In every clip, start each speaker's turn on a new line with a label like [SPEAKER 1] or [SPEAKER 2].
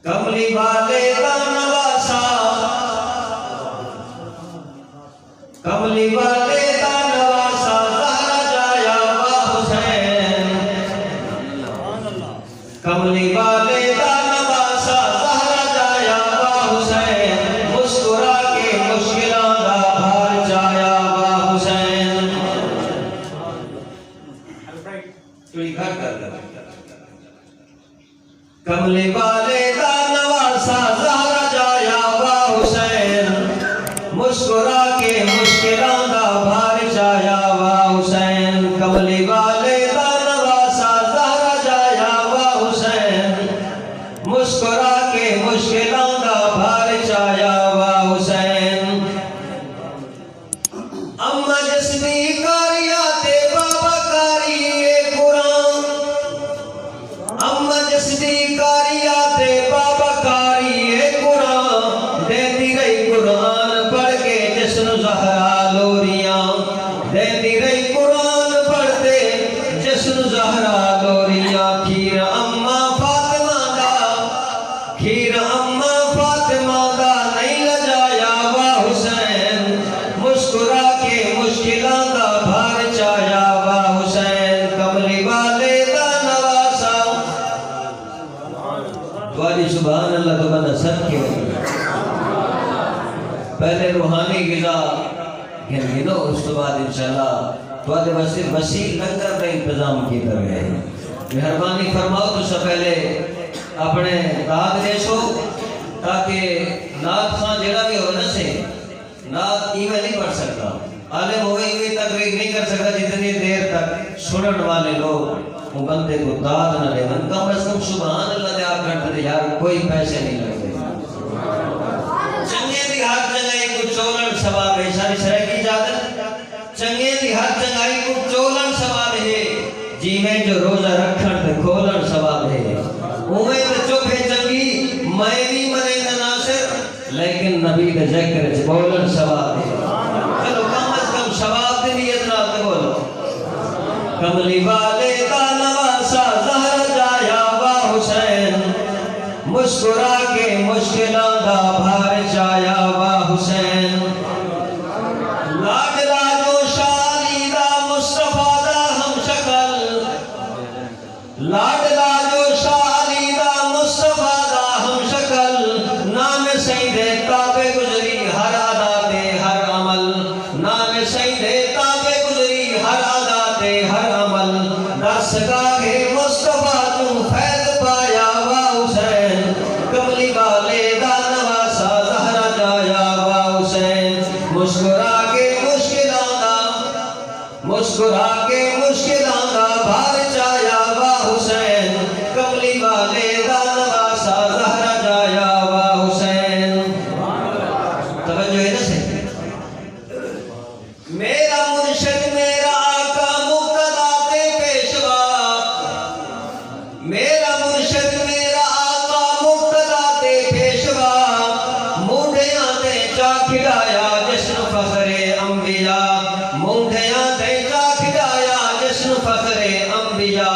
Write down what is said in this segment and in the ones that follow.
[SPEAKER 1] कमली वाले दा नवासा, कमली वाले दा नवासा, ज़हरा जाया वा हुसैन। कमली वाले दा नवासा, ज़हरा जाया वा हुसैन। मुस्कुरा के मुश्किलां दा भार जाया वा हुसैन। कमली वाले दा नवासा, ज़हरा जाया वा हुसैन। मुस्कुरा के मुश्किलां दा भार जाया वा हुसैन। कमली वाले दा नवासा, ज़हरा जाया वा हुसैन। मुस्कुरा के मुश्किलां दा भार जाया वा हुसैन। अम्मा जिसदी कारिया ते बाबा कारी ए कुरान। अम्मा जिसदी कारिया ते बाबा कारी ए कुरान। देती रही कुरान पढ़ के जिस्नु ज़हरा लोरियां। देती रही कुरान पढ़ते जिस्नु ज़हरा लोरियां। खीर अम्मा फातिमा दा, खीर अम्मा फातिमा दा नहीं लजाया वा हुसैन। मुस्कुरा के मुश्किलां दा भार जाया वा हुसैन। कमली वाले दा नवासा, तुम्हारी सुभान अल्लाह तो बंदा सदके हो। पहले रूहानी गिज़ा गिनो, उस तो बाद इंशाअल्लाह तुम्हारे वसील लंगर का इंतजाम किया गया है। मेहरबानी फरमाओ तो सब पहले अपने दाद देशो, ताकि नात खां जेड़ा भी हो ना से नात इवें नहीं पढ़ सकता, आलिम होवे इवें तकरीर नहीं कर सकता जितनी देर तक सुनने वाले लोग वो बंदे को दाद न दे। कम से कम सुभान अल्लाह दे आप करते यार, कोई पैसे नहीं लगते। चंगे दी हर चंगाई को चोलन सवाब है, सारी शरय की इजाजत। चंगे दी हर चंगाई को चोलन सवाब है, जीवे जो रोजा रखण ते खोलन सवाब है। उमें तो चुप है चंगी, मैं भी मरे न नासिर, लेकिन नबी दे ज़िक्र च बोलन सवाब है। चलो कम से कम सवाब दी नियत नाल ते बोलो। कमली वाले दा नवासा, ज़हरा जाया वा हुसैन। मुस्कुरा के मुश्किलां दा भार जाया वा हुसैन। लाडला जो शाली दा मुस्तफा दा हम शक्ल। लाडला जो शाली दा मुस्तफा दा हम शक्ल। नाम सईदे ताबे गुजरी हर अदा ते हर अमल। नाम सईदे ताबे गुजरी हर अदा ते हर अमल। दरसगाहे मुस्तफा तू फैज़ पाया वा हुसैन। कमली वाले दा नवासा, ज़हरा जाया वा हुसैन। मुस्कुरा के मुश्किलां दा, मुस्कुरा के मुश्किलां दा भार जाया वा हुसैन। कमली वाले दा नवासा, ज़हरा जाया वा हुसैन। तवज्जो है ना से। मेरा मुर्शिद मेरा आका मुक्तदा ते पेशवा। मेरा मुर्शिद मेरा आका मुक्तदा ते पेशवा। मूंढियां ते चा खिलाया जिस्नु फखरे अंबिया। मूंढियां ते चा खिलाया जिस्नु फखरे अंबिया।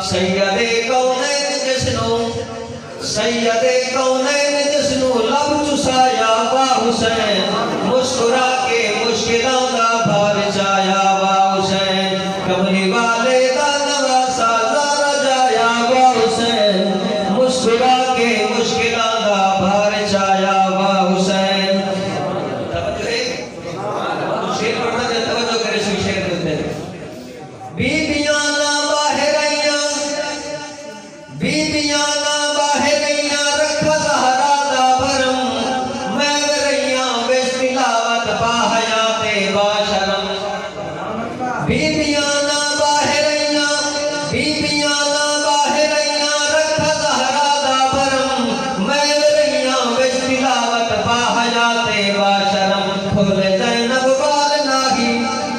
[SPEAKER 1] सैयदे कौनैन जिस्नु, सैयदे कौनैन जिस्नु लब चुसाया वा हुसैन। मुस्कुरा के मुश्किलां दा भार जाया वा हुसैन। कमली वाले दा नवासा, ज़हरा जाया वा हुसैन। मुस्कुरा के मुश्किलां दा भार जाया वा हुसैन। तवज्जो है, शेर पढ़ना है, तवज्जो करे सो शेर देते हैं। बीबियां ना बाहर आईयां, बीबियां ना बाहर आईयां, रखा ज़हरा दा भरम। मैं रहियां बेतिलावत बाहया ते बाशरम। बीबियां ना बाहर आईयां, बीबियां ना बाहर आईयां, रखा ज़हरा दा भरम। मैं रहियां बेतिलावत बाहया ते बाशरम। खोले ज़ैनब बाल नाही,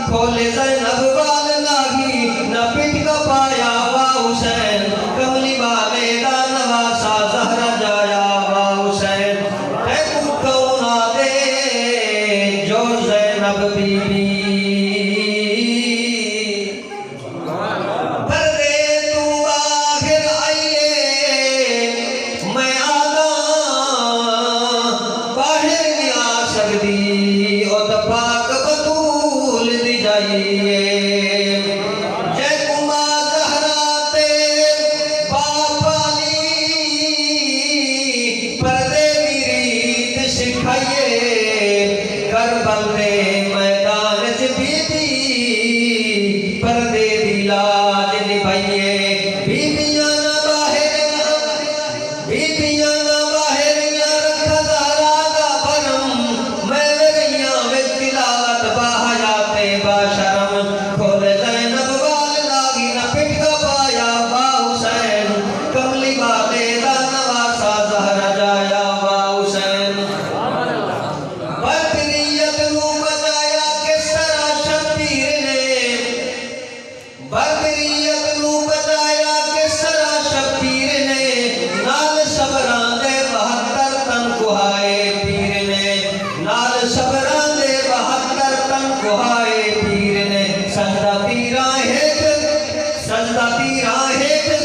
[SPEAKER 1] खोले ज़ैनब बाल नाही, ना पिट का पाया वा हुसैन। कमली वाले दा पर्दे दी रीत सिखाइए करबल दे मैदान च बीबी पर्दे दी लाज निभाइए बीबियां ना बाहरियां रख ज़हरा दा भरम मैं गईयां विच तिलावत बाहयाते बाशरम खोल ज़ैनब वाल लागी ना पिटका पाया बा हुसैन कमली वाले दा नवासा ज़हरा जाया बा हुसैन बदरियत नू बचाया किस तरह शब्बीर ने बदरियत नू बचाया किस तरह शब्बीर ने नाल सबरां दे 72 तन कुहाए पीर ने नाल सबरां दे 72 तन कुहाए पीर ने सजदा तीरा हेठ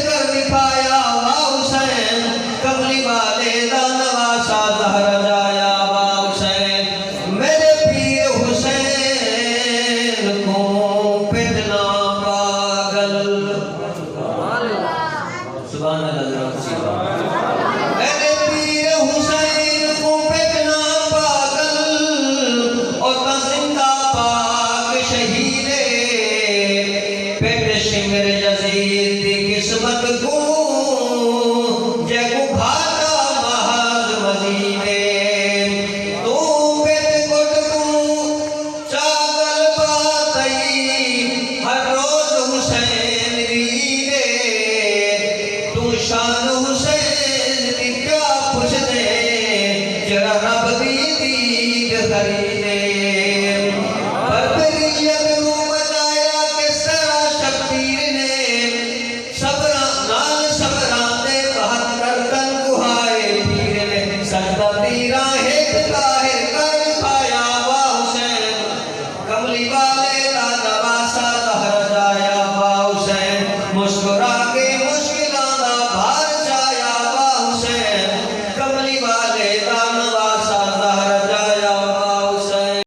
[SPEAKER 1] कर दिखाया वा हुसैन कमली वाले दा नवासा ज़हरा जाया वा हुसैन मेरे पीर हुसैन को पिटना पागल सुभान अल्लाह।